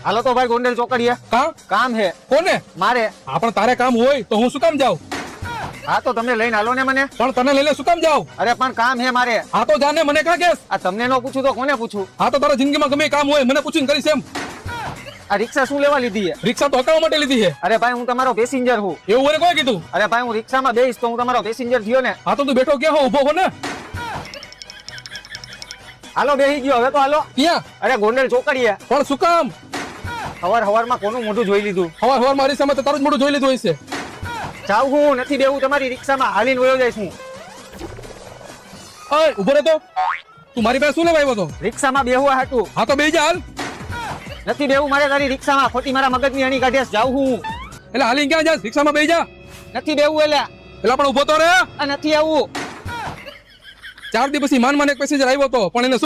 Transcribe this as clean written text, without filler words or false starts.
હાલો તો ભાઈ ગોંડલ ચોકડીએ કામ હે કોને મારે. પણ તારે કામ હોય તો હું શું કામ જાઉં? હા તો તમે લઈને હાલો ને મને. પણ તને લઈને શું કામ જાઉં? અરે પણ કામ હે મારે. હા તો જાને, મને કાં કેસ? આ તમને ન પૂછું તો કોને પૂછું? હા તો તારા જિંદગીમાં ગમે એ કામ હોય મને પૂછીને કરીશ એમ. આ રિક્ષા શું લેવા લીધી હે? રિક્ષા તો હકાવવા માટે લીધી છે. અરે ભાઈ હું તમારો પેસેન્જર હું. એવું મને કોઈ કીધું? અરે ભાઈ હું રિક્ષામાં બેહીશ તો હું તમારો પેસેન્જર થયો ને. હા તો તું બેઠો ક્યાં હો? ઉભો હો ને. હાલો બેહી ગયો હવે તો હાલો. ક્યાં? અરે ગોંડલ ચોકડીએ. પણ શું કામ? હવારમાં કોનું મોઢું જોઈ લીધું? હવાર મારી સામે તો તારું જ મોઢું જોઈ લીધું હશે. જાઉં હું નથી બેવું તમારી રિક્ષામાં, હાલીને વયો જઈશ હું. ઓય ઉભો રહે તો. તું મારી પાસે શું લેવા આવ્યો તો? રિક્ષામાં બેહવા હાટું. હા તો બેહી જા હાલ. નથી બેવું મારે તારી રિક્ષામાં, ખોટી મારા મગજની અણી કાઢ્યાસ. જાઉં હું. એટલે હાલીને ક્યાં જાસ? રિક્ષામાં બેહી જા. નથી બેવું એટલે. એટલે પણ ઉભો તો રે. આ નથી આવું. 4 દી પછી માન એક પેસેન્જર આવ્યો તો પણ એને